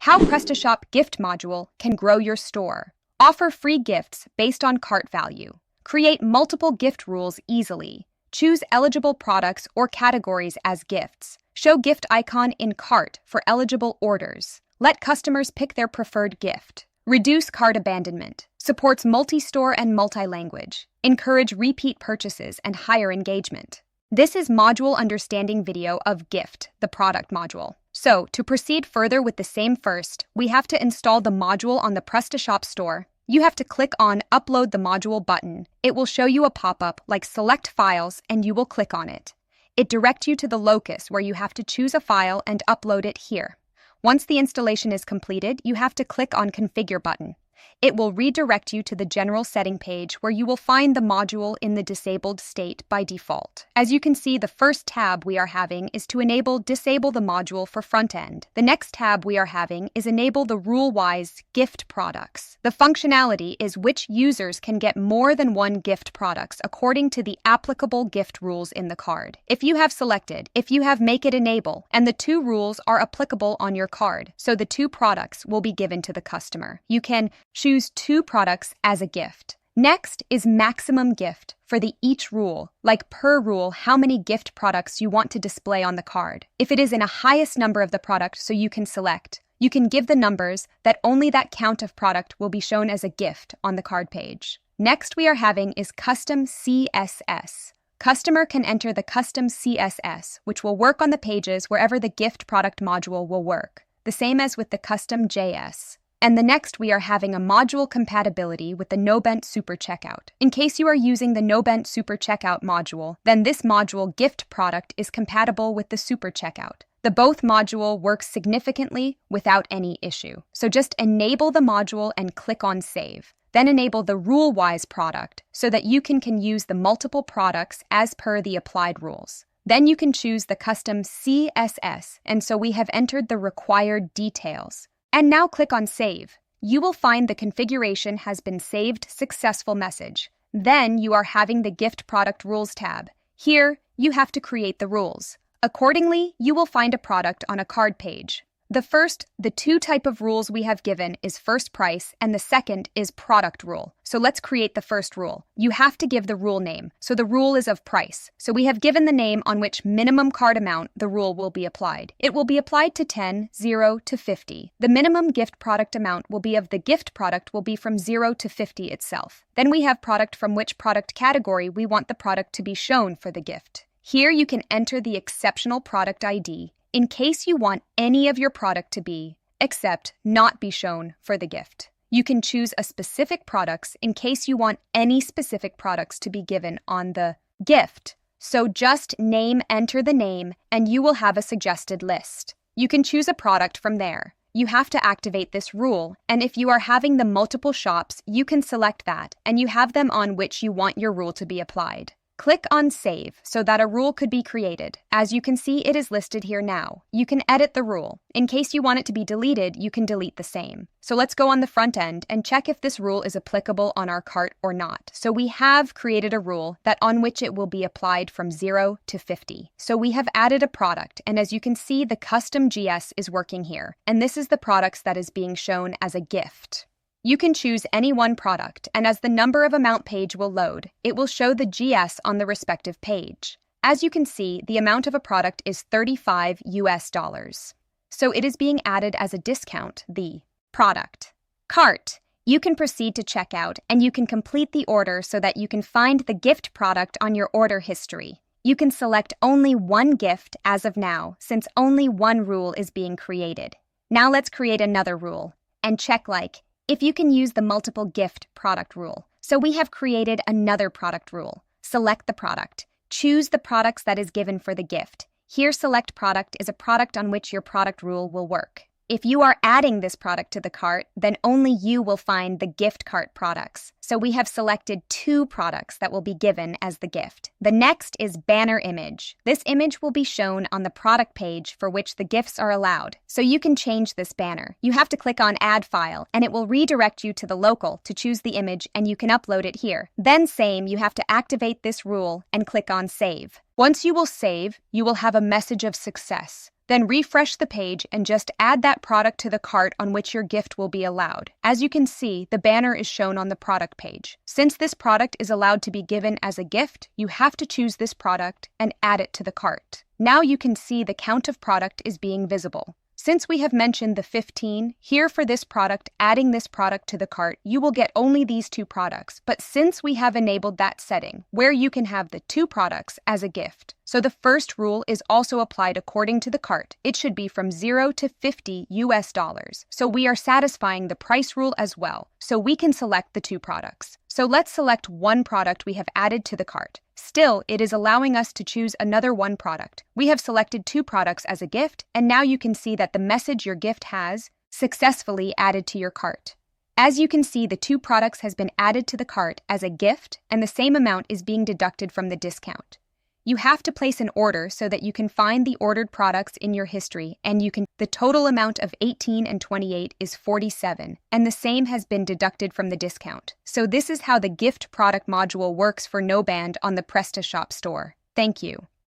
How PrestaShop gift module can grow your store. Offer free gifts based on cart value. Create multiple gift rules easily. Choose eligible products or categories as gifts. Show gift icon in cart for eligible orders. Let customers pick their preferred gift. Reduce cart abandonment. Supports multi-store and multi-language. Encourage repeat purchases and higher engagement. This is module understanding video of gift, the product module. So, to proceed further with the same first, we have to install the module on the PrestaShop store. You have to click on Upload the Module button. It will show you a pop-up like Select Files and you will click on it. It directs you to the locus where you have to choose a file and upload it here. Once the installation is completed, you have to click on Configure button. It will redirect you to the general setting page where you will find the module in the disabled state by default. As you can see, the first tab we are having is to disable the module for front end. The next tab we are having is enable the rule-wise gift products. The functionality is which users can get more than one gift products according to the applicable gift rules in the card. If you have make it enable, and the two rules are applicable on your card, so the two products will be given to the customer. You can choose two products as a gift. Next is maximum gift for the each rule, like per rule how many gift products you want to display on the card. If it is in a highest number of the product, so you can select, you can give the numbers that only that count of product will be shown as a gift on the card page. Next we are having is custom CSS. Customer can enter the custom CSS, which will work on the pages wherever the gift product module will work, the same as with the custom JS. And the next we are having a module compatibility with the Knowband Super Checkout. In case you are using the Knowband Super Checkout module, then this module gift product is compatible with the Super Checkout. The both module works significantly without any issue. So just enable the module and click on Save. Then enable the rule-wise product so that you can use the multiple products as per the applied rules. Then you can choose the custom CSS, and so we have entered the required details. And now click on Save. You will find the configuration has been saved successful message. Then you are having the Gift Product Rules tab. Here, you have to create the rules. Accordingly, you will find a product on a card page. The two type of rules we have given is first price and the second is product rule. So let's create the first rule. You have to give the rule name. So the rule is of price. So we have given the name on which minimum card amount the rule will be applied. It will be applied to 10, 0 to 50. The minimum gift product amount will be of the gift product will be from 0 to 50 itself. Then we have product from which product category we want the product to be shown for the gift. Here you can enter the exceptional product ID in case you want any of your product to be, except not be shown for the gift. You can choose a specific products in case you want any specific products to be given on the gift. So just enter the name, and you will have a suggested list. You can choose a product from there. You have to activate this rule, and if you are having the multiple shops, you can select that, and you have them on which you want your rule to be applied. Click on Save so that a rule could be created. As you can see, it is listed here now. You can edit the rule. In case you want it to be deleted, you can delete the same. So let's go on the front end and check if this rule is applicable on our cart or not. So we have created a rule that on which it will be applied from 0 to 50. So we have added a product, and as you can see, the custom GS is working here. And this is the products that is being shown as a gift. You can choose any one product, and as the number of amount page will load, it will show the GS on the respective page. As you can see, the amount of a product is $35 US. So it is being added as a discount, the product. Cart. You can proceed to checkout, and you can complete the order so that you can find the gift product on your order history. You can select only one gift as of now, since only one rule is being created. Now let's create another rule, and check if you can use the multiple gift product rule. So we have created another product rule. Select the product. Choose the products that is given for the gift. Here, select product is a product on which your product rule will work. If you are adding this product to the cart, then only you will find the gift cart products. So we have selected two products that will be given as the gift. The next is banner image. This image will be shown on the product page for which the gifts are allowed. So you can change this banner. You have to click on Add File, and it will redirect you to the local to choose the image, and you can upload it here. Then you have to activate this rule and click on Save. Once you will save, you will have a message of success. Then refresh the page and just add that product to the cart on which your gift will be allowed. As you can see, the banner is shown on the product page. Since this product is allowed to be given as a gift, you have to choose this product and add it to the cart. Now you can see the count of product is being visible. Since we have mentioned the 15, here for this product, adding this product to the cart, you will get only these 2 products. But since we have enabled that setting, where you can have the 2 products as a gift, so the first rule is also applied according to the cart. It should be from 0 to $50. So we are satisfying the price rule as well, so we can select the 2 products. So let's select one product we have added to the cart. Still, it is allowing us to choose another one product. We have selected 2 products as a gift, and now you can see that the message your gift has successfully added to your cart. As you can see, the 2 products has been added to the cart as a gift, and the same amount is being deducted from the discount. You have to place an order so that you can find the ordered products in your history, and the total amount of 18 and 28 is 47, and the same has been deducted from the discount. So this is how the gift product module works for Knowband on the PrestaShop store. Thank you.